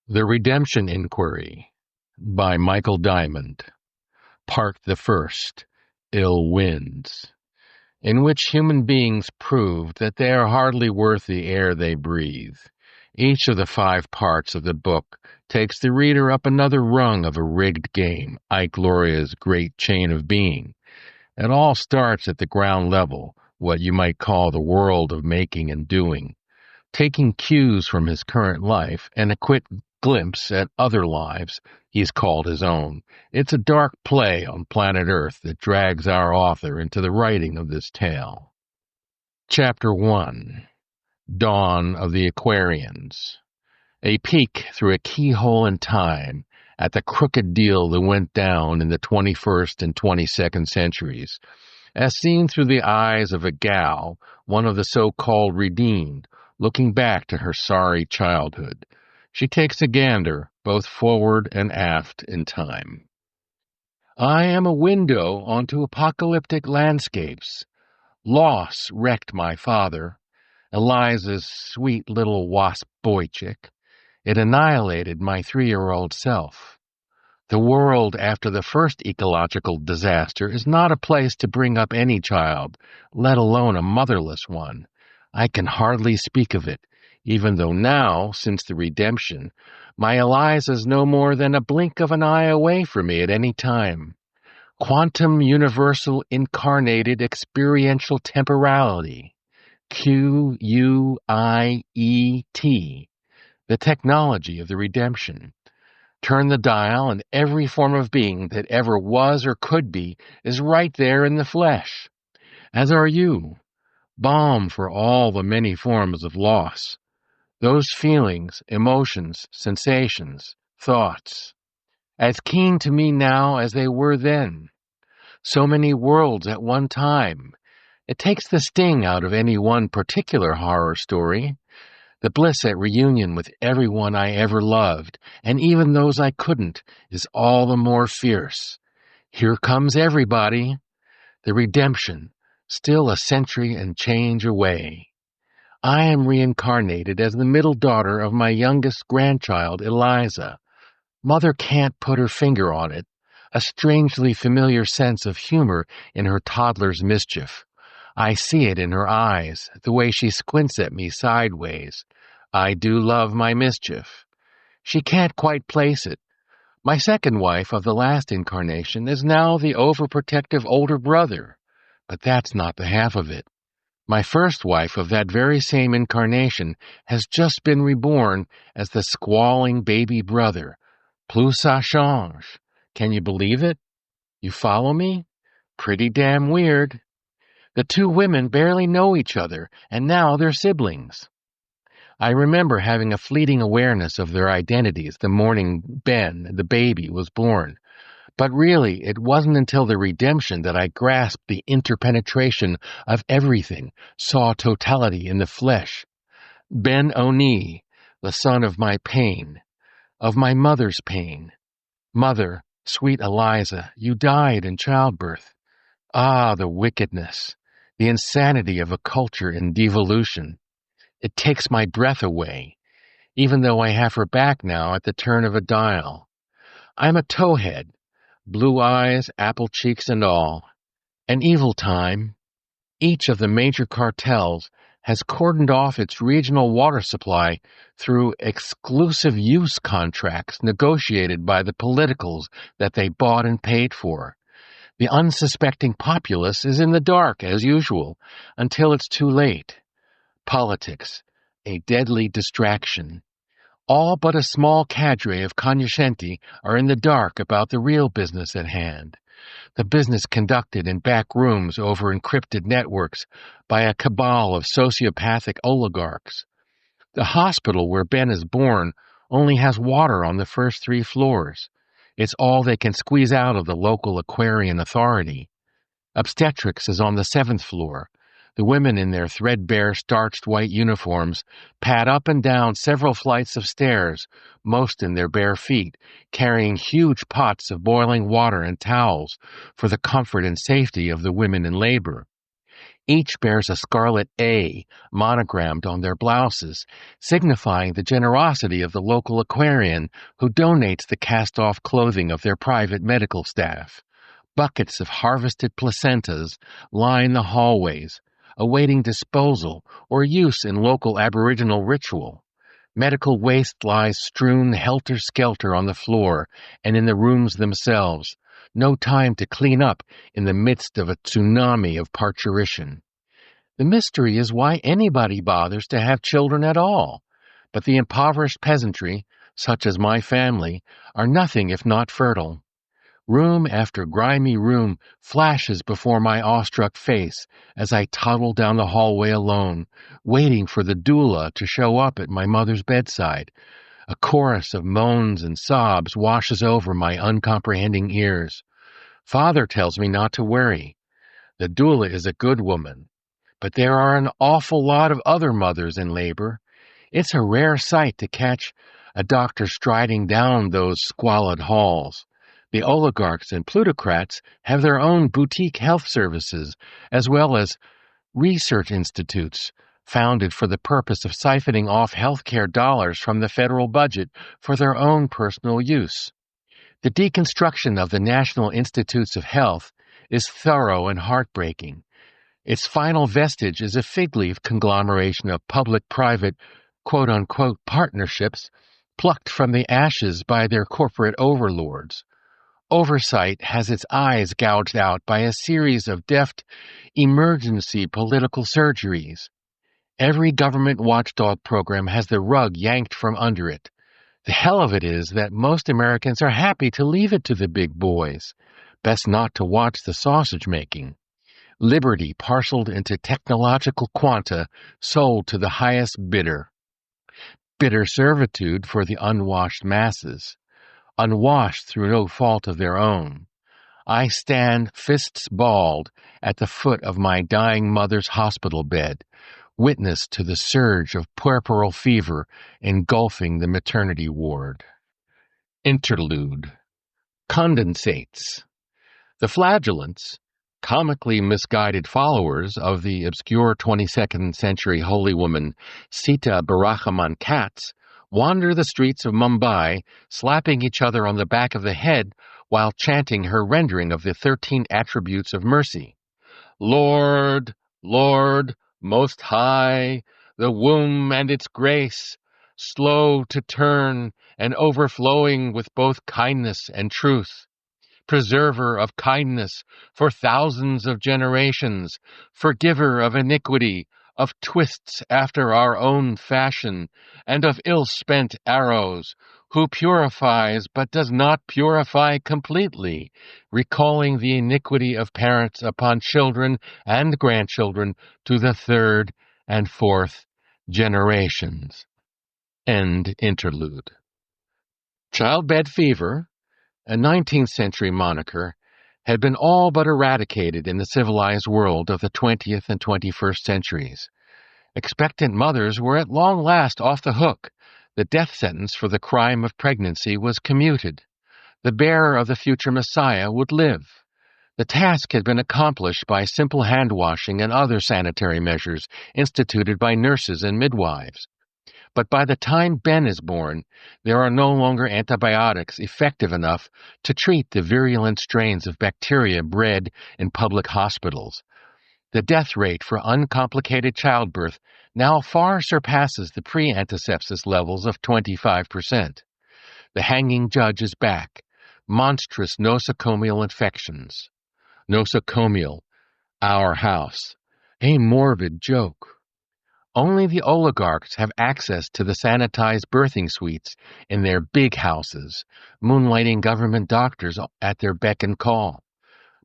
The Redemption Inquiry by Michael Diamond, Part the First, Ill Winds, in which human beings prove that they are hardly worth the air they breathe. Each of the 5 parts of the book takes the reader up another rung of a rigged game, Luria's great chain of being. It all starts at the ground level, what you might call the world of making and doing, taking cues from his current life and a quick glimpse at other lives he's called his own. It's a dark play on planet Earth that drags our author into the writing of this tale. Chapter 1. Dawn of the Aquarians. A peek through a keyhole in time at the crooked deal that went down in the 21st and 22nd centuries, as seen through the eyes of a gal, one of the so-called redeemed, looking back to her sorry childhood. She takes a gander, both forward and aft in time. I am a window onto apocalyptic landscapes. Loss wrecked my father, Eliza's sweet little wasp boy chick. It annihilated my 3-year-old self. The world after the first ecological disaster is not a place to bring up any child, let alone a motherless one. I can hardly speak of it, even though now, since the redemption, my Eliza's no more than a blink of an eye away from me at any time. Quantum universal incarnated experiential temporality. QUIET. The technology of the redemption. Turn the dial, and every form of being that ever was or could be is right there in the flesh. As are you. Balm for all the many forms of loss. Those feelings, emotions, sensations, thoughts. As keen to me now as they were then. So many worlds at one time. It takes the sting out of any one particular horror story. The bliss at reunion with everyone I ever loved, and even those I couldn't, is all the more fierce. Here comes everybody. The redemption, still a century and change away. I am reincarnated as the middle daughter of my youngest grandchild, Eliza. Mother can't put her finger on it, a strangely familiar sense of humor in her toddler's mischief. I see it in her eyes, the way she squints at me sideways. I do love my mischief. She can't quite place it. My second wife of the last incarnation is now the overprotective older brother, but that's not the half of it. My first wife of that very same incarnation has just been reborn as the squalling baby brother. Plus ça change. Can you believe it? You follow me? Pretty damn weird. The 2 women barely know each other, and now they're siblings. I remember having a fleeting awareness of their identities the morning Ben, the baby, was born. But really, it wasn't until the redemption that I grasped the interpenetration of everything, saw totality in the flesh. Ben Oni, the son of my pain, of my mother's pain. Mother, sweet Eliza, you died in childbirth. Ah, the wickedness, the insanity of a culture in devolution. It takes my breath away, even though I have her back now at the turn of a dial. I'm a towhead, blue eyes, apple cheeks and all. An evil time. Each of the major cartels has cordoned off its regional water supply through exclusive use contracts negotiated by the politicals that they bought and paid for. The unsuspecting populace is in the dark, as usual, until it's too late. Politics, a deadly distraction. All but a small cadre of cognoscenti are in the dark about the real business at hand. The business conducted in back rooms over encrypted networks by a cabal of sociopathic oligarchs. The hospital where Ben is born only has water on the first 3 floors. It's all they can squeeze out of the local Aquarian authority. Obstetrics is on the 7th floor. The women in their threadbare, starched white uniforms pad up and down several flights of stairs, most in their bare feet, carrying huge pots of boiling water and towels for the comfort and safety of the women in labor. Each bears a scarlet A monogrammed on their blouses, signifying the generosity of the local Aquarian who donates the cast-off clothing of their private medical staff. Buckets of harvested placentas line the hallways, awaiting disposal or use in local Aboriginal ritual. Medical waste lies strewn helter-skelter on the floor and in the rooms themselves. No time to clean up in the midst of a tsunami of parturition. The mystery is why anybody bothers to have children at all. But the impoverished peasantry, such as my family, are nothing if not fertile. Room after grimy room flashes before my awestruck face as I toddle down the hallway alone, waiting for the doula to show up at my mother's bedside. A chorus of moans and sobs washes over my uncomprehending ears. Father tells me not to worry. The doula is a good woman, but there are an awful lot of other mothers in labor. It's a rare sight to catch a doctor striding down those squalid halls. The oligarchs and plutocrats have their own boutique health services, as well as research institutes founded for the purpose of siphoning off healthcare dollars from the federal budget for their own personal use. The deconstruction of the National Institutes of Health is thorough and heartbreaking. Its final vestige is a fig leaf conglomeration of public-private, quote-unquote, partnerships plucked from the ashes by their corporate overlords. Oversight has its eyes gouged out by a series of deft emergency political surgeries. Every government watchdog program has the rug yanked from under it. The hell of it is that most Americans are happy to leave it to the big boys. Best not to watch the sausage making. Liberty parceled into technological quanta sold to the highest bidder. Bitter servitude for the unwashed masses. Unwashed through no fault of their own. I stand fists balled at the foot of my dying mother's hospital bed, witness to the surge of puerperal fever engulfing the maternity ward. Interlude. Condensates. The flagellants, comically misguided followers of the obscure 22nd century holy woman Sita Barahaman Katz, wander the streets of Mumbai, slapping each other on the back of the head while chanting her rendering of the 13 attributes of mercy. Lord, Lord, Most High, the womb and its grace, slow to turn and overflowing with both kindness and truth. Preserver of kindness for thousands of generations, forgiver of iniquity, of twists after our own fashion, and of ill-spent arrows, who purifies but does not purify completely, recalling the iniquity of parents upon children and grandchildren to the 3rd and 4th generations. End interlude. Childbed fever, a 19th century moniker, had been all but eradicated in the civilized world of the 20th and 21st centuries. Expectant mothers were at long last off the hook. The death sentence for the crime of pregnancy was commuted. The bearer of the future Messiah would live. The task had been accomplished by simple hand-washing and other sanitary measures instituted by nurses and midwives. But by the time Ben is born, there are no longer antibiotics effective enough to treat the virulent strains of bacteria bred in public hospitals. The death rate for uncomplicated childbirth now far surpasses the pre-antisepsis levels of 25%. The hanging judge is back. Monstrous nosocomial infections. Nosocomial, our house. A morbid joke. Only the oligarchs have access to the sanitized birthing suites in their big houses, moonlighting government doctors at their beck and call.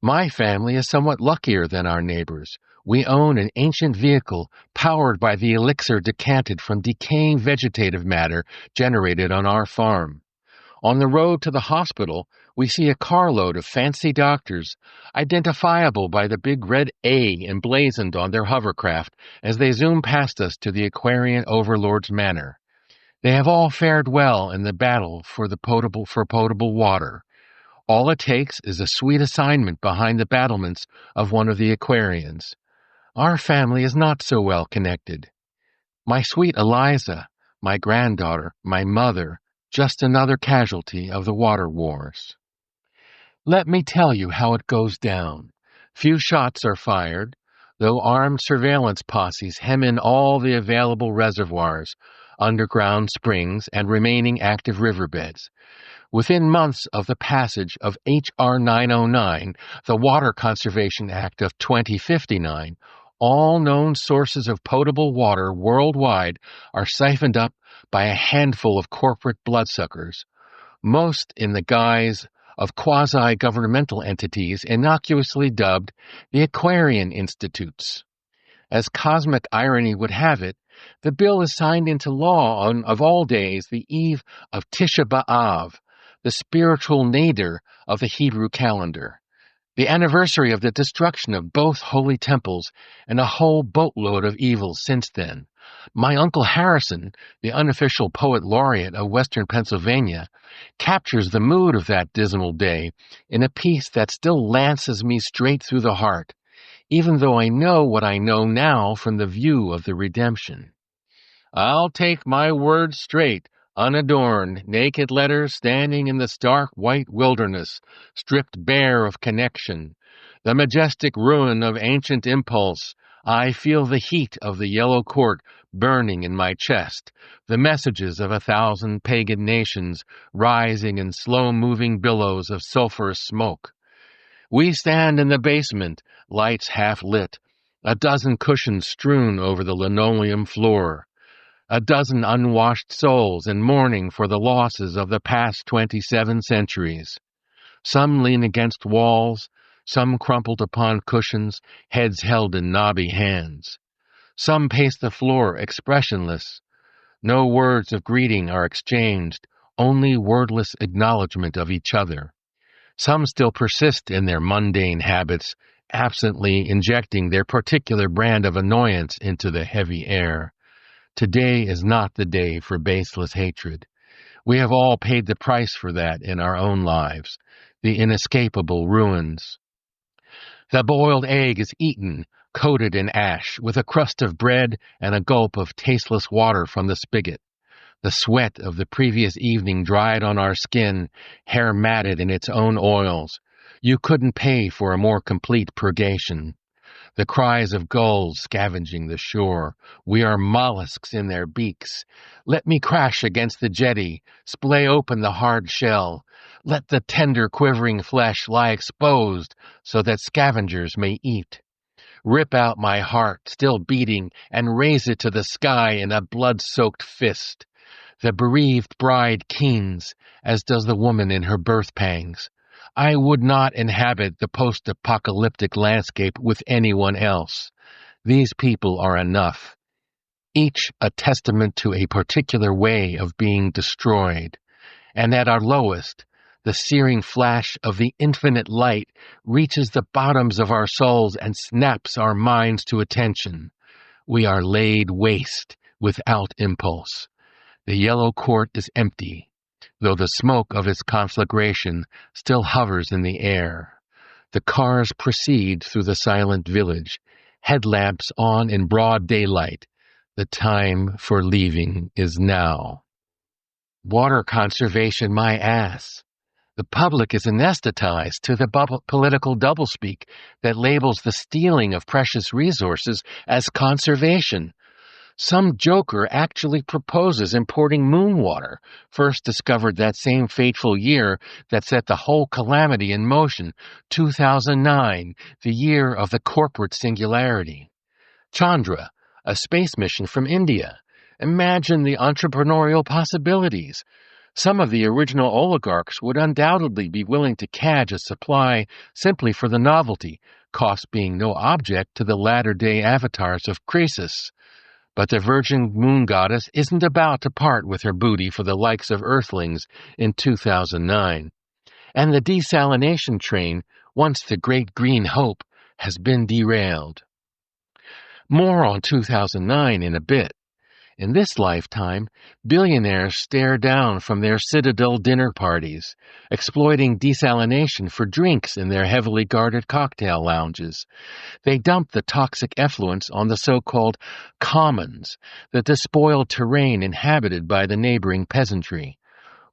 My family is somewhat luckier than our neighbors. We own an ancient vehicle powered by the elixir decanted from decaying vegetative matter generated on our farm. On the road to the hospital, we see a carload of fancy doctors, identifiable by the big red A emblazoned on their hovercraft as they zoom past us to the Aquarian overlord's manor. They have all fared well in the battle for potable water. All it takes is a sweet assignment behind the battlements of one of the Aquarians. Our family is not so well connected. My sweet Eliza, my granddaughter, my mother, just another casualty of the water wars. Let me tell you how it goes down. Few shots are fired, though armed surveillance posses hem in all the available reservoirs, underground springs, and remaining active riverbeds. Within months of the passage of H.R. 909, the Water Conservation Act of 2059, all known sources of potable water worldwide are siphoned up by a handful of corporate bloodsuckers, most in the guise of quasi-governmental entities innocuously dubbed the Aquarian Institutes. As cosmic irony would have it, the bill is signed into law on, of all days, the eve of Tisha B'Av, the spiritual nadir of the Hebrew calendar, the anniversary of the destruction of both holy temples and a whole boatload of evils since then. My Uncle Harrison, the unofficial poet laureate of Western Pennsylvania, captures the mood of that dismal day in a piece that still lances me straight through the heart, even though I know what I know now from the view of the redemption. I'll take my words straight, unadorned, naked letters standing in the stark white wilderness, stripped bare of connection. The majestic ruin of ancient impulse. I feel the heat of the yellow court burning in my chest, the messages of 1,000 pagan nations rising in slow-moving billows of sulphurous smoke. We stand in the basement, lights half lit, a dozen cushions strewn over the linoleum floor, a dozen unwashed souls in mourning for the losses of the past 27 centuries. Some lean against walls, some crumpled upon cushions, heads held in knobby hands. Some pace the floor expressionless. No words of greeting are exchanged, only wordless acknowledgement of each other. Some still persist in their mundane habits, absently injecting their particular brand of annoyance into the heavy air. Today is not the day for baseless hatred. We have all paid the price for that in our own lives, the inescapable ruins. The boiled egg is eaten, coated in ash, with a crust of bread and a gulp of tasteless water from the spigot. The sweat of the previous evening dried on our skin, hair matted in its own oils. You couldn't pay for a more complete purgation. The cries of gulls scavenging the shore. We are mollusks in their beaks. Let me crash against the jetty, splay open the hard shell. Let the tender, quivering flesh lie exposed so that scavengers may eat. Rip out my heart, still beating, and raise it to the sky in a blood-soaked fist. The bereaved bride keens, as does the woman in her birth pangs. I would not inhabit the post-apocalyptic landscape with anyone else. These people are enough, each a testament to a particular way of being destroyed. And at our lowest, the searing flash of the infinite light reaches the bottoms of our souls and snaps our minds to attention. We are laid waste without impulse. The yellow court is empty, though the smoke of its conflagration still hovers in the air. The cars proceed through the silent village, headlamps on in broad daylight. The time for leaving is now. Water conservation, my ass. The public is anesthetized to the political doublespeak that labels the stealing of precious resources as conservation. Some joker actually proposes importing moon water, first discovered that same fateful year that set the whole calamity in motion, 2009, the year of the corporate singularity. Chandra, a space mission from India. Imagine the entrepreneurial possibilities. Some of the original oligarchs would undoubtedly be willing to cadge a supply simply for the novelty, cost being no object to the latter-day avatars of Croesus. But the virgin moon goddess isn't about to part with her booty for the likes of earthlings in 2009. And the desalination train, once the great green hope, has been derailed. More on 2009 in a bit. In this lifetime, billionaires stare down from their Citadel dinner parties, exploiting desalination for drinks in their heavily guarded cocktail lounges. They dump the toxic effluents on the so-called commons, the despoiled terrain inhabited by the neighboring peasantry.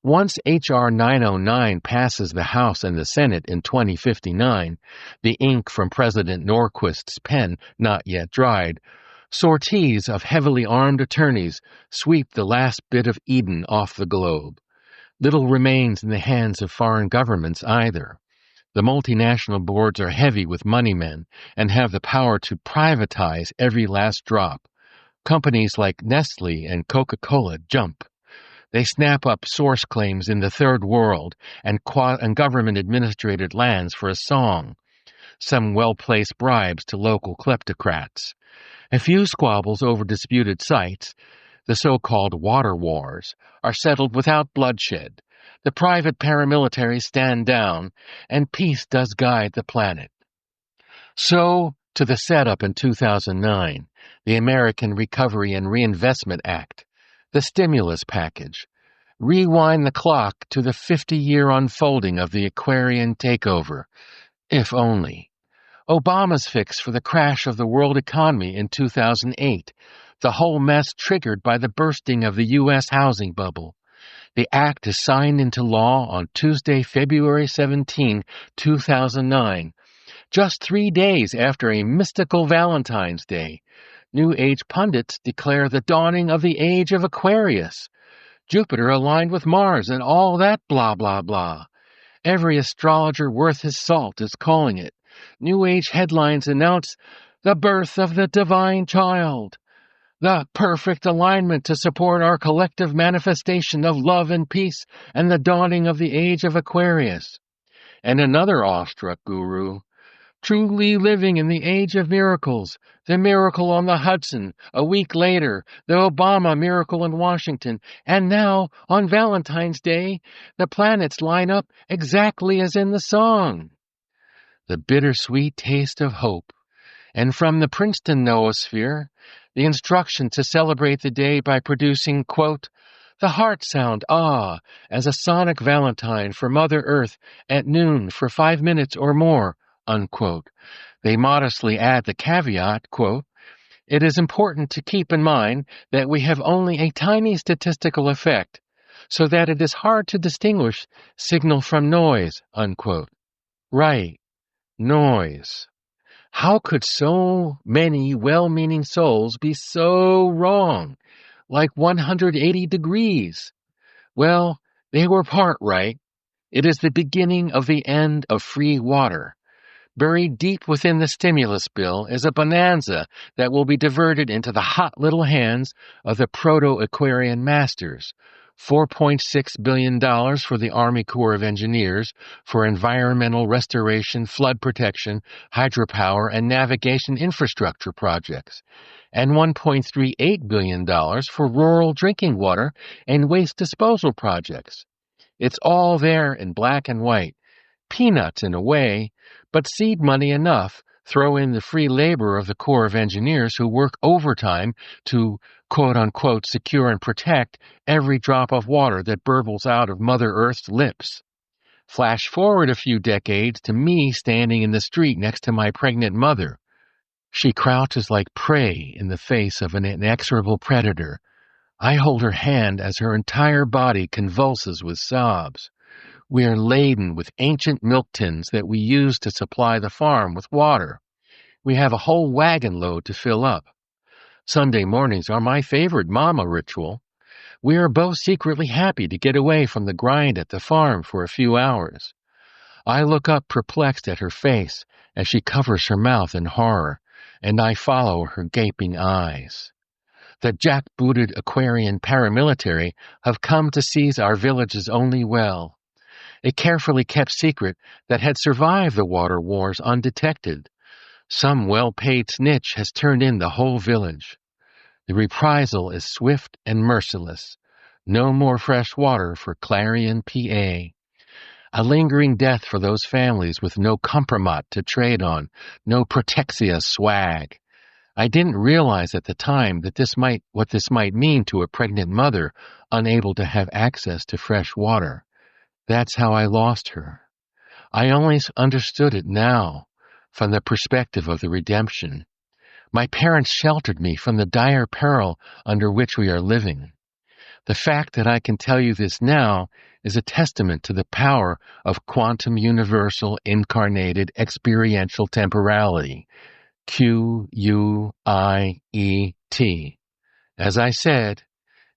Once H.R. 909 passes the House and the Senate in 2059, the ink from President Norquist's pen not yet dried, sorties of heavily armed attorneys sweep the last bit of Eden off the globe. Little remains in the hands of foreign governments either. The multinational boards are heavy with moneymen and have the power to privatize every last drop. Companies like Nestle and Coca-Cola jump. They snap up source claims in the Third World and government-administrated lands for a song. Some well-placed bribes to local kleptocrats. A few squabbles over disputed sites, the so-called water wars, are settled without bloodshed. The private paramilitaries stand down, and peace does guide the planet. So, to the setup in 2009, the American Recovery and Reinvestment Act, the stimulus package. Rewind the clock to the 50-year unfolding of the Aquarian takeover. If only. Obama's fix for the crash of the world economy in 2008, the whole mess triggered by the bursting of the U.S. housing bubble. The act is signed into law on Tuesday, February 17, 2009, just 3 days after a mystical Valentine's Day. New Age pundits declare the dawning of the age of Aquarius. Jupiter aligned with Mars and all that blah, blah, blah. Every astrologer worth his salt is calling it. New Age headlines announce the birth of the divine child, the perfect alignment to support our collective manifestation of love and peace, and the dawning of the age of Aquarius. And another awestruck guru, truly living in the age of miracles, the miracle on the Hudson, a week later, the Obama miracle in Washington, and now, on Valentine's Day, the planets line up exactly as in the song. The bittersweet taste of hope. And from the Princeton noosphere, the instruction to celebrate the day by producing, quote, the heart sound, as a sonic valentine for Mother Earth at noon for 5 minutes or more, unquote. They modestly add the caveat, quote, it is important to keep in mind that we have only a tiny statistical effect, so that it is hard to distinguish signal from noise, unquote. Right. Noise. How could so many well-meaning souls be so wrong, like 180 degrees? Well, they were part right. It is the beginning of the end of free water. Buried deep within the stimulus bill is a bonanza that will be diverted into the hot little hands of the proto-Aquarian masters. $4.6 billion for the Army Corps of Engineers for environmental restoration, flood protection, hydropower, and navigation infrastructure projects, and $1.38 billion for rural drinking water and waste disposal projects. It's all there in black and white. Peanuts in a way, but seed money enough. Throw in the free labor of the Corps of Engineers who work overtime to, quote-unquote, secure and protect every drop of water that burbles out of Mother Earth's lips. Flash forward a few decades to me standing in the street next to my pregnant mother. She crouches like prey in the face of an inexorable predator. I hold her hand as her entire body convulses with sobs. We are laden with ancient milk tins that we use to supply the farm with water. We have a whole wagon load to fill up. Sunday mornings are my favorite mama ritual. We are both secretly happy to get away from the grind at the farm for a few hours. I look up perplexed at her face as she covers her mouth in horror, and I follow her gaping eyes. The jackbooted Aquarian paramilitary have come to seize our village's only well, a carefully kept secret that had survived the water wars undetected. Some well-paid snitch has turned in the whole village. The reprisal is swift and merciless. No more fresh water for Clarion, PA. A lingering death for those families with no compromat to trade on, no Protexia swag. I didn't realize at the time that what this might mean to a pregnant mother unable to have access to fresh water. That's how I lost her. I only understood it now, from the perspective of the redemption. My parents sheltered me from the dire peril under which we are living. The fact that I can tell you this now is a testament to the power of quantum universal incarnated experiential temporality, QUIET. As I said,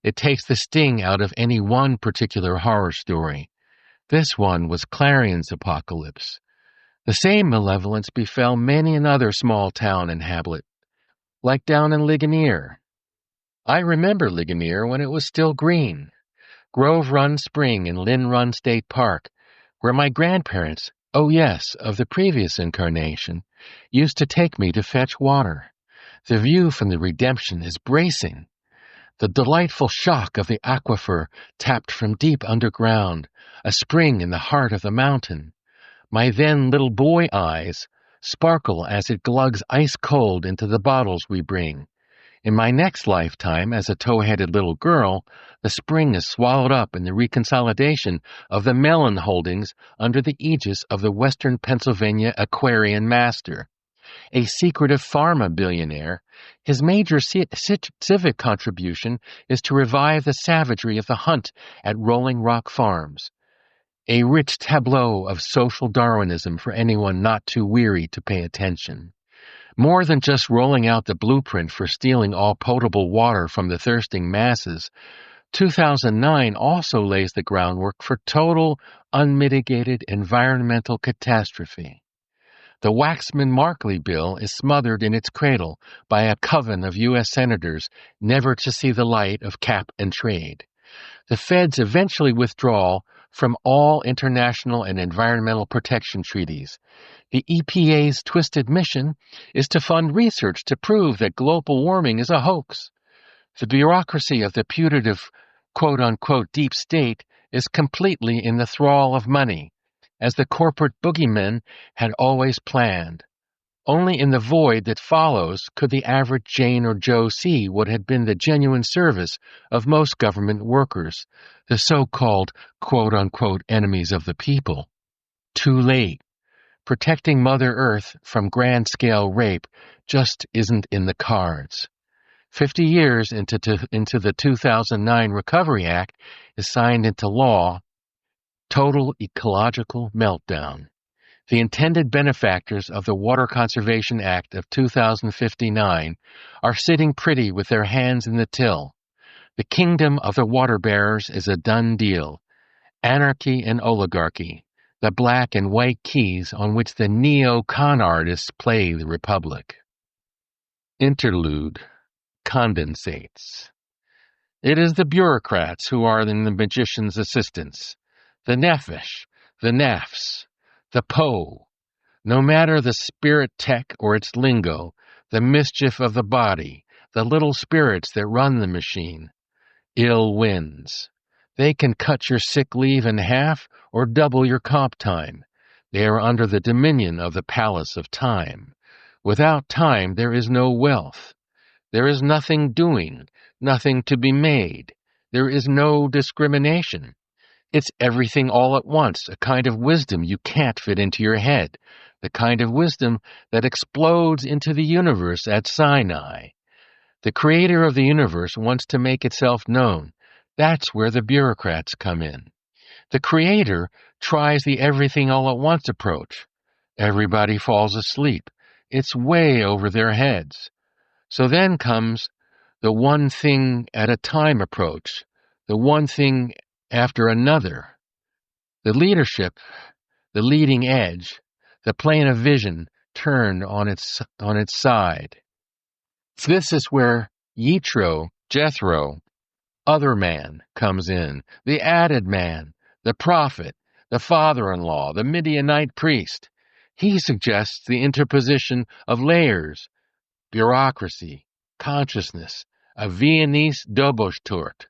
it takes the sting out of any one particular horror story. This one was Clarion's apocalypse. The same malevolence befell many another small town and hamlet, like down in Ligonier. I remember Ligonier when it was still green. Grove Run Spring and Lynn Run State Park, where my grandparents, oh yes, of the previous incarnation, used to take me to fetch water. The view from the redemption is bracing. The delightful shock of the aquifer tapped from deep underground, a spring in the heart of the mountain. My then little boy eyes sparkle as it glugs ice cold into the bottles we bring. In my next lifetime, as a tow-headed little girl, the spring is swallowed up in the reconsolidation of the melon holdings under the aegis of the Western Pennsylvania Aquarian master. A secretive pharma billionaire, his major civic contribution is to revive the savagery of the hunt at Rolling Rock Farms. A rich tableau of social Darwinism for anyone not too weary to pay attention. More than just rolling out the blueprint for stealing all potable water from the thirsting masses, 2009 also lays the groundwork for total, unmitigated environmental catastrophe. The Waxman-Markey bill is smothered in its cradle by a coven of U.S. senators never to see the light of cap and trade. The feds eventually withdraw from all international and environmental protection treaties. The EPA's twisted mission is to fund research to prove that global warming is a hoax. The bureaucracy of the putative quote-unquote deep state is completely in the thrall of money, as the corporate boogeymen had always planned. Only in the void that follows could the average Jane or Joe see what had been the genuine service of most government workers, the so-called quote-unquote enemies of the people. Too late. Protecting Mother Earth from grand-scale rape just isn't in the cards. 50 years into the 2009 Recovery Act is signed into law. Total ecological meltdown. The intended benefactors of the Water Conservation Act of 2059 are sitting pretty with their hands in the till. The kingdom of the water bearers is a done deal. Anarchy and oligarchy, the black and white keys on which the neo-con artists play the republic. Interlude. Condensates. It is the bureaucrats who are in the magician's assistants. The nephesh, the nafs, the po. No matter the spirit tech or its lingo, the mischief of the body, the little spirits that run the machine. Ill wins. They can cut your sick leave in half or double your comp time. They are under the dominion of the palace of time. Without time there is no wealth. There is nothing doing, nothing to be made. There is no discrimination. It's everything all at once, a kind of wisdom you can't fit into your head, the kind of wisdom that explodes into the universe at Sinai. The creator of the universe wants to make itself known. That's where the bureaucrats come in. The creator tries the everything all at once approach. Everybody falls asleep. It's way over their heads. So then comes the one thing at a time approach, the one thing after another. The leadership, the leading edge, the plane of vision turned on its side. This is where Jethro, other man, comes in, the added man, the prophet, the father-in-law, the Midianite priest. He suggests the interposition of layers, bureaucracy, consciousness, a Viennese Doboschtort.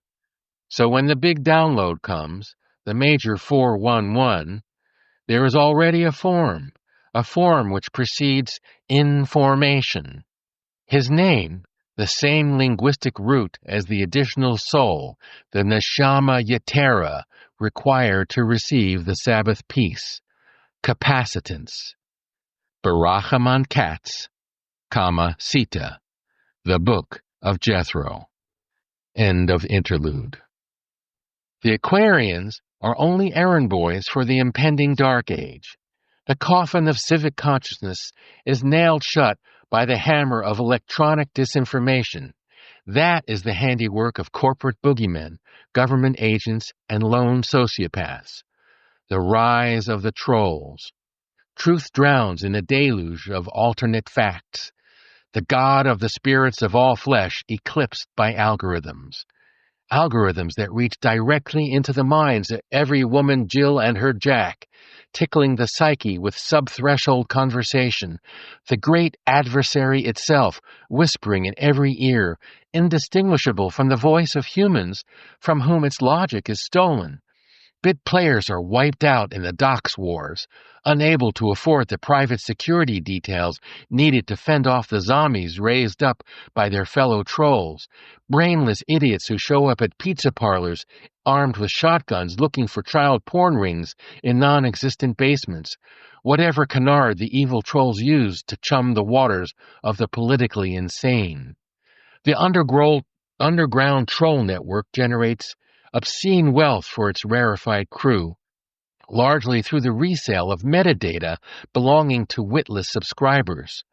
So when the big download comes, the major 411, there is already a form which precedes information. His name, the same linguistic root as the additional soul, the neshama yetera, required to receive the Sabbath peace, capacitance. Barachaman Katz, Sita, the Book of Jethro. End of interlude. The Aquarians are only errand boys for the impending Dark Age. The coffin of civic consciousness is nailed shut by the hammer of electronic disinformation. That is the handiwork of corporate boogeymen, government agents, and lone sociopaths. The rise of the trolls. Truth drowns in a deluge of alternate facts. The God of the spirits of all flesh eclipsed by algorithms. Algorithms that reach directly into the minds of every woman Jill and her Jack, tickling the psyche with sub-threshold conversation. The great adversary itself, whispering in every ear, indistinguishable from the voice of humans from whom its logic is stolen. Bit players are wiped out in the dox wars, unable to afford the private security details needed to fend off the zombies raised up by their fellow trolls. Brainless idiots who show up at pizza parlors armed with shotguns looking for child porn rings in non-existent basements. Whatever canard the evil trolls use to chum the waters of the politically insane. The underground troll network generates obscene wealth for its rarefied crew, largely through the resale of metadata belonging to witless subscribers.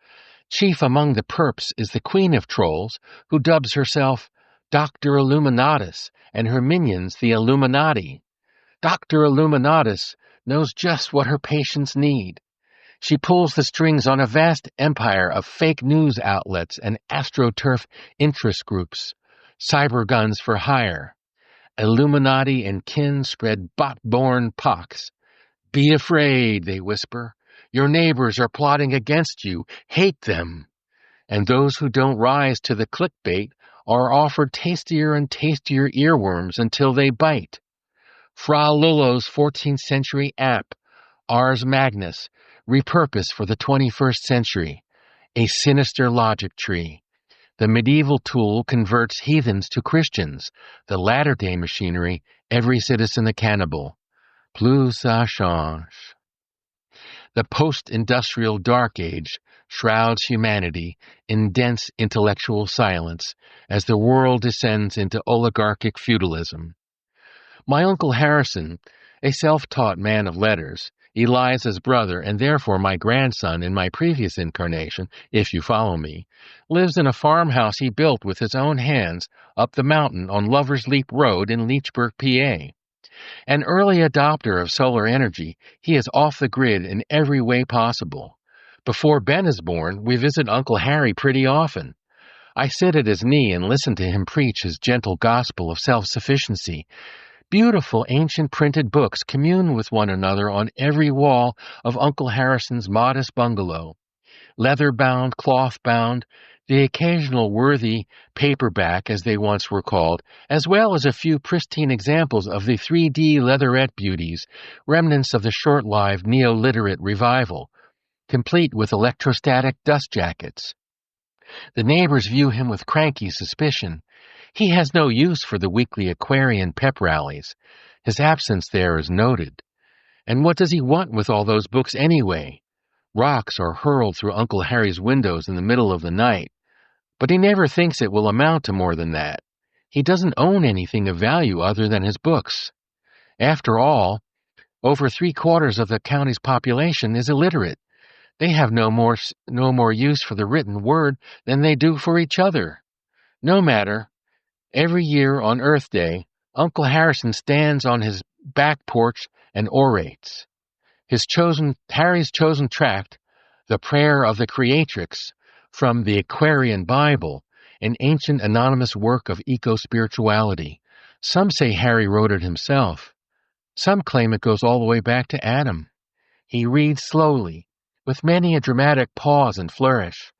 Chief among the perps is the Queen of Trolls, who dubs herself Dr. Illuminatus and her minions the Illuminati. Dr. Illuminatus knows just what her patients need. She pulls the strings on a vast empire of fake news outlets and AstroTurf interest groups, cyber guns for hire. Illuminati and kin spread bot-borne pox. Be afraid, they whisper. Your neighbors are plotting against you. Hate them. And those who don't rise to the clickbait are offered tastier and tastier earworms until they bite. Fra Lolo's 14th century app, Ars Magnus, repurposed for the 21st century. A sinister logic tree. The medieval tool converts heathens to Christians. The latter-day machinery, every citizen a cannibal. Plus ça change. The post-industrial Dark Age shrouds humanity in dense intellectual silence as the world descends into oligarchic feudalism. My Uncle Harrison, a self-taught man of letters, Eliza's brother, and therefore my grandson in my previous incarnation, if you follow me, lives in a farmhouse he built with his own hands up the mountain on Lover's Leap Road in Leechburg, PA. An early adopter of solar energy, he is off the grid in every way possible. Before Ben is born, we visit Uncle Harry pretty often. I sit at his knee and listen to him preach his gentle gospel of self-sufficiency. Beautiful ancient printed books commune with one another on every wall of Uncle Harrison's modest bungalow. Leather-bound, cloth-bound, the occasional worthy paperback, as they once were called, as well as a few pristine examples of the 3D leatherette beauties, remnants of the short-lived neo-literate revival, complete with electrostatic dust jackets. The neighbors view him with cranky suspicion. He has no use for the weekly Aquarian pep rallies. His absence there is noted. And what does he want with all those books anyway? Rocks are hurled through Uncle Harry's windows in the middle of the night. But he never thinks it will amount to more than that. He doesn't own anything of value other than his books. After all, over 3/4 of the county's population is illiterate. They have no more use for the written word than they do for each other. No matter. Every year on Earth Day, Uncle Harrison stands on his back porch and orates. Harry's chosen tract, The Prayer of the Creatrix, from the Aquarian Bible, an ancient anonymous work of eco-spirituality. Some say Harry wrote it himself. Some claim it goes all the way back to Adam. He reads slowly, with many a dramatic pause and flourish.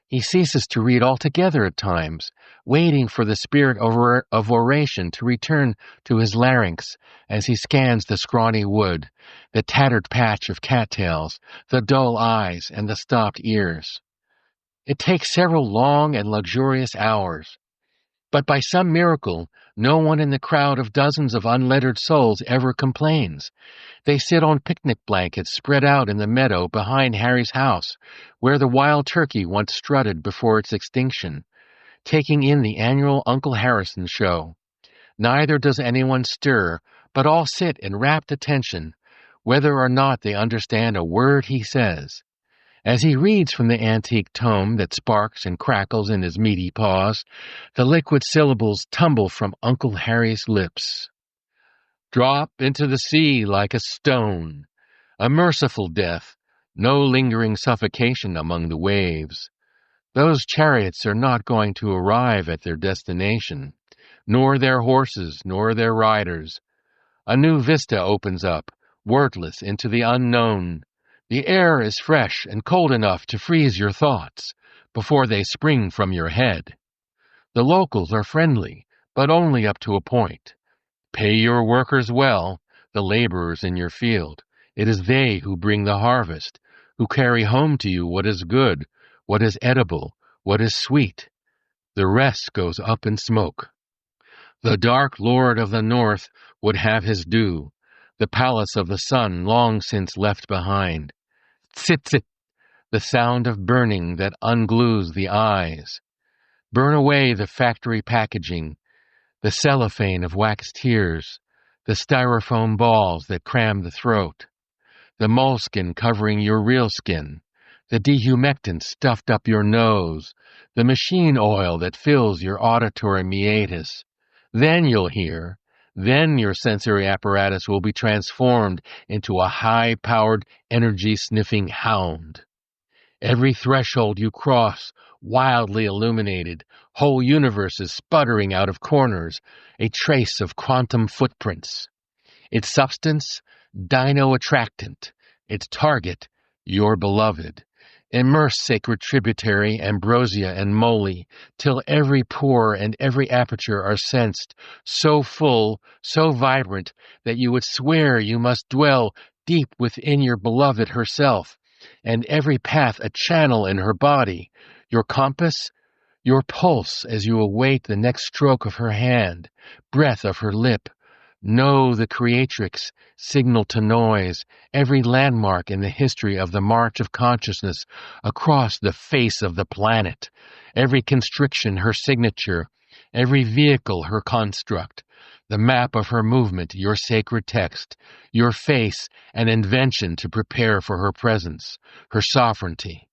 He ceases to read altogether at times, waiting for the spirit of oration to return to his larynx as he scans the scrawny wood, the tattered patch of cattails, the dull eyes, and the stopped ears. It takes several long and luxurious hours. But by some miracle, no one in the crowd of dozens of unlettered souls ever complains. They sit on picnic blankets spread out in the meadow behind Harry's house, where the wild turkey once strutted before its extinction, taking in the annual Uncle Harrison show. Neither does anyone stir, but all sit in rapt attention, whether or not they understand a word he says. As he reads from the antique tome that sparks and crackles in his meaty paws, the liquid syllables tumble from Uncle Harry's lips. Drop into the sea like a stone. A merciful death, no lingering suffocation among the waves. Those chariots are not going to arrive at their destination, nor their horses, nor their riders. A new vista opens up, wordless, into the unknown. The air is fresh and cold enough to freeze your thoughts before they spring from your head. The locals are friendly, but only up to a point. Pay your workers well, the laborers in your field. It is they who bring the harvest, who carry home to you what is good, what is edible, what is sweet. The rest goes up in smoke. The dark lord of the north would have his due, the palace of the sun long since left behind. Tsit-tsit, the sound of burning that unglues the eyes. Burn away the factory packaging, the cellophane of wax tears, the styrofoam balls that cram the throat, the moleskin covering your real skin, the dehumectant stuffed up your nose, the machine oil that fills your auditory meatus. Then you'll hear. Then your sensory apparatus will be transformed into a high-powered, energy-sniffing hound. Every threshold you cross, wildly illuminated, whole universes sputtering out of corners, a trace of quantum footprints. Its substance, dino-attractant. Its target, your beloved. Immerse sacred tributary, ambrosia and moly, till every pore and every aperture are sensed, so full, so vibrant, that you would swear you must dwell deep within your beloved herself, and every path a channel in her body, your compass, your pulse as you await the next stroke of her hand, breath of her lip. Know the creatrix, signal to noise, every landmark in the history of the march of consciousness across the face of the planet, every constriction her signature, every vehicle her construct, the map of her movement your sacred text, your face an invention to prepare for her presence, her sovereignty.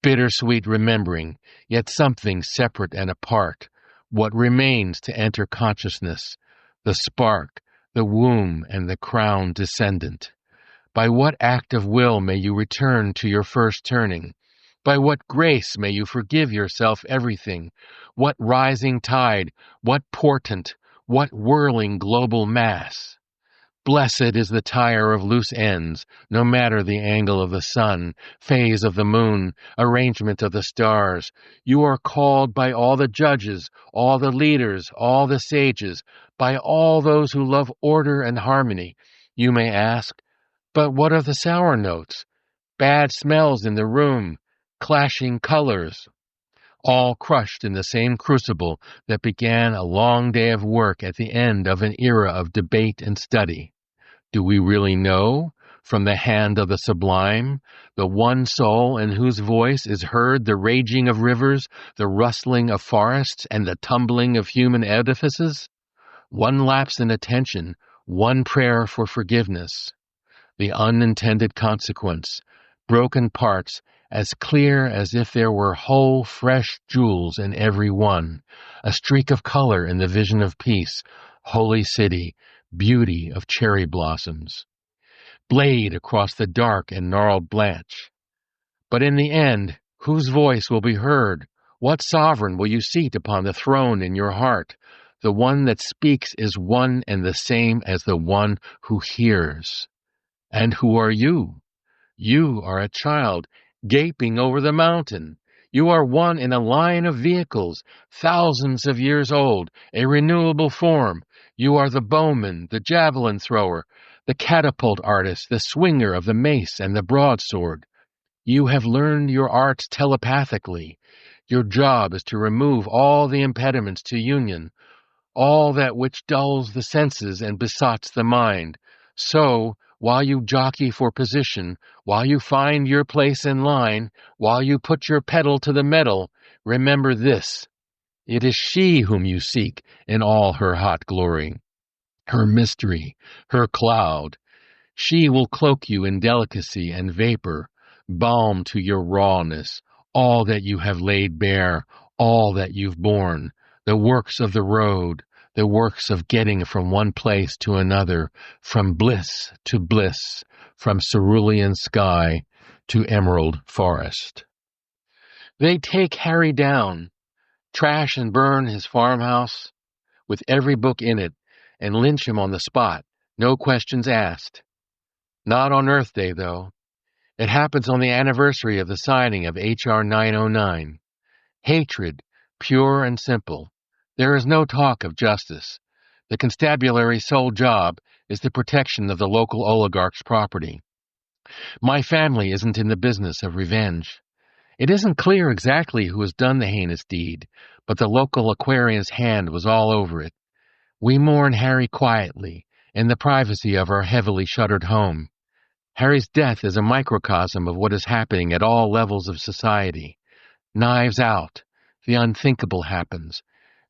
Bittersweet remembering, yet something separate and apart, what remains to enter consciousness, the spark, the womb, and the crown descendant. By what act of will may you return to your first turning? By what grace may you forgive yourself everything? What rising tide, what portent, what whirling global mass? Blessed is the tire of loose ends, no matter the angle of the sun, phase of the moon, arrangement of the stars. You are called by all the judges, all the leaders, all the sages, by all those who love order and harmony. You may ask, but what of the sour notes? Bad smells in the room, clashing colors, all crushed in the same crucible that began a long day of work at the end of an era of debate and study. Do we really know, from the hand of the sublime, the one soul in whose voice is heard the raging of rivers, the rustling of forests, and the tumbling of human edifices? One lapse in attention, one prayer for forgiveness. The unintended consequence, broken parts, as clear as if there were whole, fresh jewels in every one, a streak of color in the vision of peace, holy city, beauty of cherry blossoms. Blade across the dark and gnarled branch. But in the end, whose voice will be heard? What sovereign will you seat upon the throne in your heart? The one that speaks is one and the same as the one who hears. And who are you? You are a child, gaping over the mountain. You are one in a line of vehicles, thousands of years old, a renewable form. You are the bowman, the javelin thrower, the catapult artist, the swinger of the mace and the broadsword. You have learned your arts telepathically. Your job is to remove all the impediments to union, all that which dulls the senses and besots the mind. So, while you jockey for position, while you find your place in line, while you put your pedal to the metal, remember this. It is she whom you seek in all her hot glory, her mystery, her cloud. She will cloak you in delicacy and vapor, balm to your rawness, all that you have laid bare, all that you've borne, the works of the road, the works of getting from one place to another, from bliss to bliss, from cerulean sky to emerald forest. They take Harry down, trash and burn his farmhouse with every book in it, and lynch him on the spot, no questions asked. Not on Earth Day, though. It happens on the anniversary of the signing of H.R. 909. Hatred, pure and simple. There is no talk of justice. The constabulary's sole job is the protection of the local oligarch's property. My family isn't in the business of revenge. It isn't clear exactly who has done the heinous deed, but the local Aquarian's hand was all over it. We mourn Harry quietly, in the privacy of our heavily shuttered home. Harry's death is a microcosm of what is happening at all levels of society. Knives out. The unthinkable happens.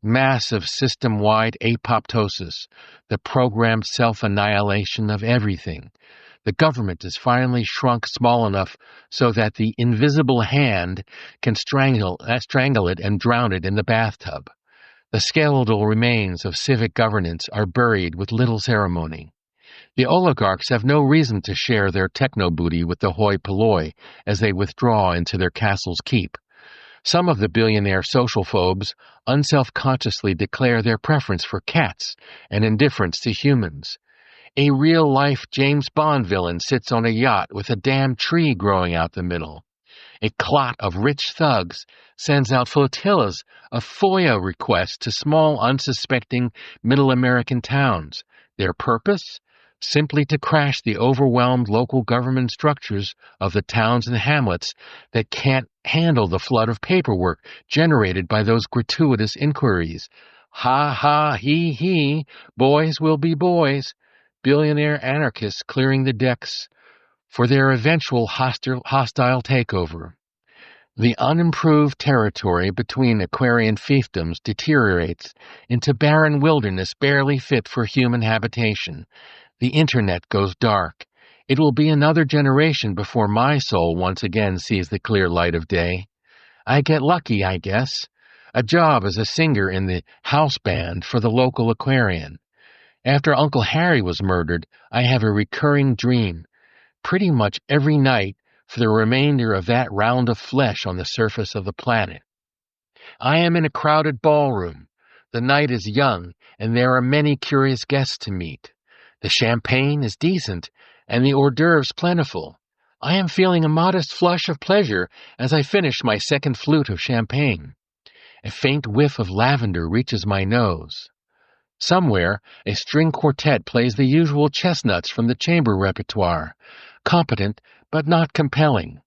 Massive system-wide apoptosis, the programmed self-annihilation of everything. The government is finally shrunk small enough so that the invisible hand can strangle it and drown it in the bathtub. The skeletal remains of civic governance are buried with little ceremony. The oligarchs have no reason to share their techno-booty with the hoi polloi as they withdraw into their castle's keep. Some of the billionaire social phobes unselfconsciously declare their preference for cats and indifference to humans. A real-life James Bond villain sits on a yacht with a damn tree growing out the middle. A clot of rich thugs sends out flotillas of FOIA requests to small, unsuspecting Middle American towns. Their purpose? Simply to crash the overwhelmed local government structures of the towns and hamlets that can't handle the flood of paperwork generated by those gratuitous inquiries. Ha ha, he, boys will be boys. Billionaire anarchists clearing the decks for their eventual hostile takeover. The unimproved territory between Aquarian fiefdoms deteriorates into barren wilderness barely fit for human habitation. The internet goes dark. It will be another generation before my soul once again sees the clear light of day. I get lucky, I guess. A job as a singer in the house band for the local Aquarian. After Uncle Harry was murdered, I have a recurring dream, pretty much every night for the remainder of that round of flesh on the surface of the planet. I am in a crowded ballroom. The night is young, and there are many curious guests to meet. The champagne is decent, and the hors d'oeuvres plentiful. I am feeling a modest flush of pleasure as I finish my second flute of champagne. A faint whiff of lavender reaches my nose. Somewhere, a string quartet plays the usual chestnuts from the chamber repertoire, competent but not compelling.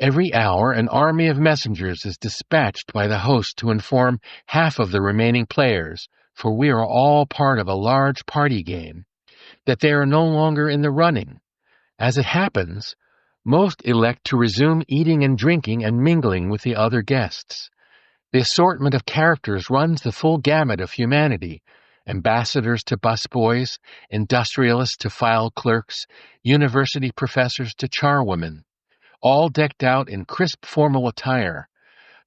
Every hour, an army of messengers is dispatched by the host to inform half of the remaining players, for we are all part of a large party game, that they are no longer in the running. As it happens, most elect to resume eating and drinking and mingling with the other guests. The assortment of characters runs the full gamut of humanity, ambassadors to busboys, industrialists to file clerks, university professors to charwomen, all decked out in crisp formal attire.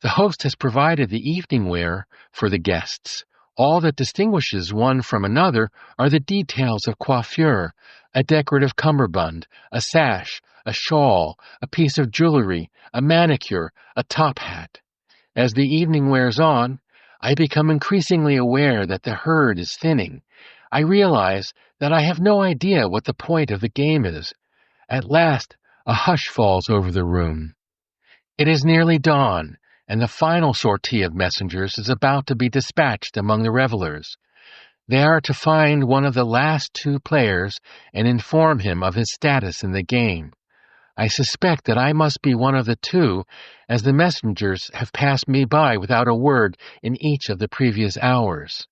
The host has provided the evening wear for the guests. All that distinguishes one from another are the details of coiffure, a decorative cummerbund, a sash, a shawl, a piece of jewelry, a manicure, a top hat. As the evening wears on, I become increasingly aware that the herd is thinning. I realize that I have no idea what the point of the game is. At last, a hush falls over the room. It is nearly dawn, and the final sortie of messengers is about to be dispatched among the revelers. They are to find one of the last two players and inform him of his status in the game. I suspect that I must be one of the two, as the messengers have passed me by without a word in each of the previous hours.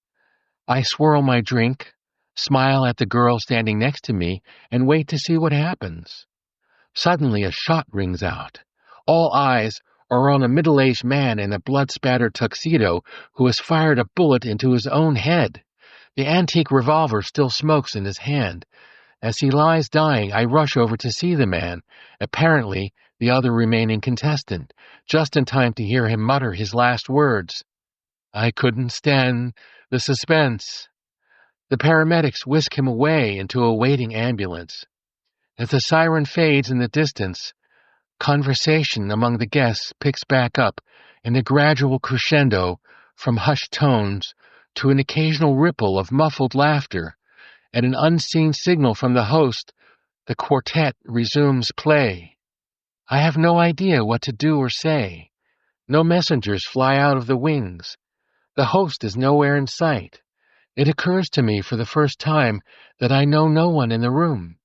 I swirl my drink, smile at the girl standing next to me, and wait to see what happens. Suddenly a shot rings out. All eyes are on a middle-aged man in a blood-spattered tuxedo who has fired a bullet into his own head. The antique revolver still smokes in his hand. As he lies dying, I rush over to see the man, apparently the other remaining contestant, just in time to hear him mutter his last words. I couldn't stand the suspense. The paramedics whisk him away into a waiting ambulance. As the siren fades in the distance, conversation among the guests picks back up in a gradual crescendo from hushed tones to an occasional ripple of muffled laughter. At an unseen signal from the host, the quartet resumes play. I have no idea what to do or say. No messengers fly out of the wings. The host is nowhere in sight. It occurs to me for the first time that I know no one in the room.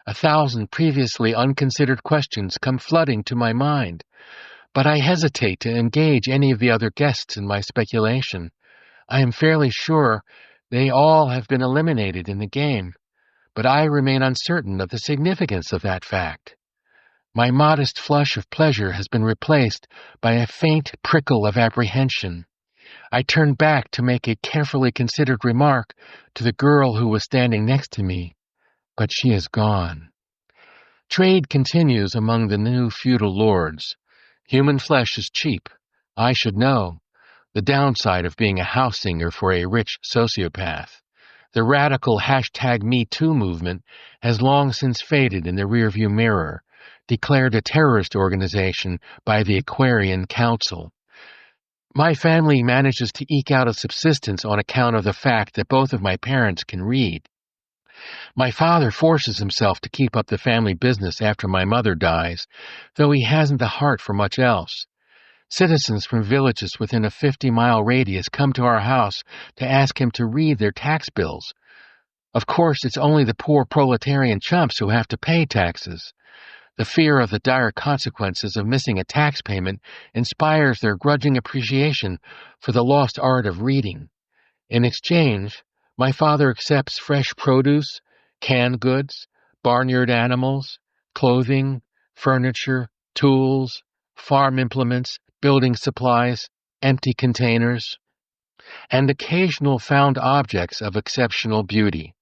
1,000 previously unconsidered questions come flooding to my mind, but I hesitate to engage any of the other guests in my speculation. I am fairly sure they all have been eliminated in the game, but I remain uncertain of the significance of that fact. My modest flush of pleasure has been replaced by a faint prickle of apprehension. I turn back to make a carefully considered remark to the girl who was standing next to me, but she is gone. Trade continues among the new feudal lords. Human flesh is cheap. I should know. The downside of being a house singer for a rich sociopath. The radical #MeToo movement has long since faded in the rearview mirror, declared a terrorist organization by the Aquarian Council. My family manages to eke out a subsistence on account of the fact that both of my parents can read. My father forces himself to keep up the family business after my mother dies, though he hasn't the heart for much else. Citizens from villages within a 50-mile radius come to our house to ask him to read their tax bills. Of course, it's only the poor proletarian chumps who have to pay taxes. The fear of the dire consequences of missing a tax payment inspires their grudging appreciation for the lost art of reading. In exchange, my father accepts fresh produce, canned goods, barnyard animals, clothing, furniture, tools, farm implements, building supplies, empty containers, and occasional found objects of exceptional beauty.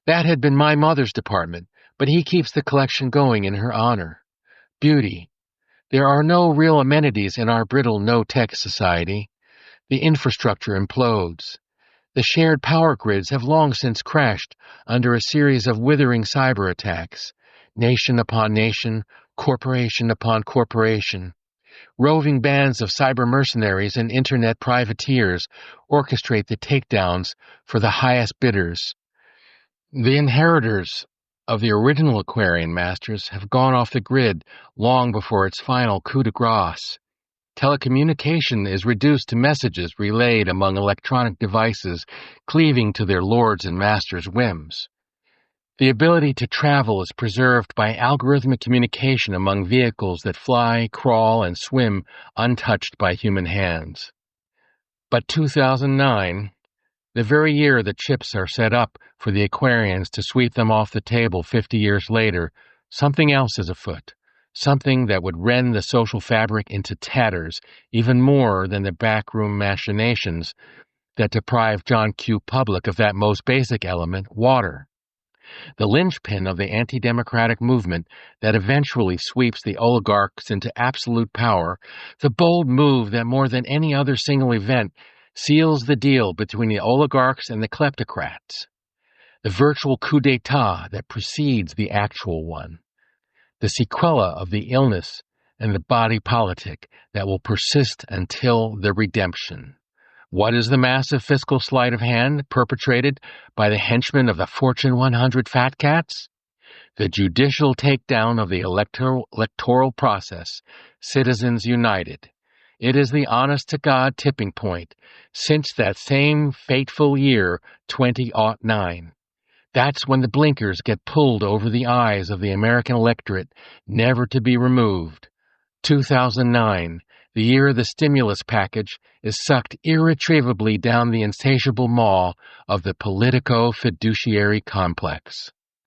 That had been my mother's department, but he keeps the collection going in her honor. Beauty. There are no real amenities in our brittle no-tech society. The infrastructure implodes. The shared power grids have long since crashed under a series of withering cyber attacks, nation upon nation, corporation upon corporation. Roving bands of cyber mercenaries and internet privateers orchestrate the takedowns for the highest bidders. The inheritors of the original Aquarian masters have gone off the grid long before its final coup de grace. Telecommunication is reduced to messages relayed among electronic devices cleaving to their lords and masters' whims. The ability to travel is preserved by algorithmic communication among vehicles that fly, crawl, and swim untouched by human hands. But 2009, the very year the chips are set up for the Aquarians to sweep them off the table 50 years later, something else is afoot. Something that would rend the social fabric into tatters, even more than the backroom machinations that deprive John Q. Public of that most basic element, water. The linchpin of the anti-democratic movement that eventually sweeps the oligarchs into absolute power, the bold move that more than any other single event seals the deal between the oligarchs and the kleptocrats. The virtual coup d'etat that precedes the actual one. The sequela of the illness and the body politic that will persist until the redemption. What is the massive fiscal sleight of hand perpetrated by the henchmen of the Fortune 100 fat cats? The judicial takedown of the electoral process, citizens united. It is the honest-to-God tipping point since that same fateful year, 2009. That's when the blinkers get pulled over the eyes of the American electorate, never to be removed. 2009, the year of the stimulus package, is sucked irretrievably down the insatiable maw of the politico-fiduciary complex.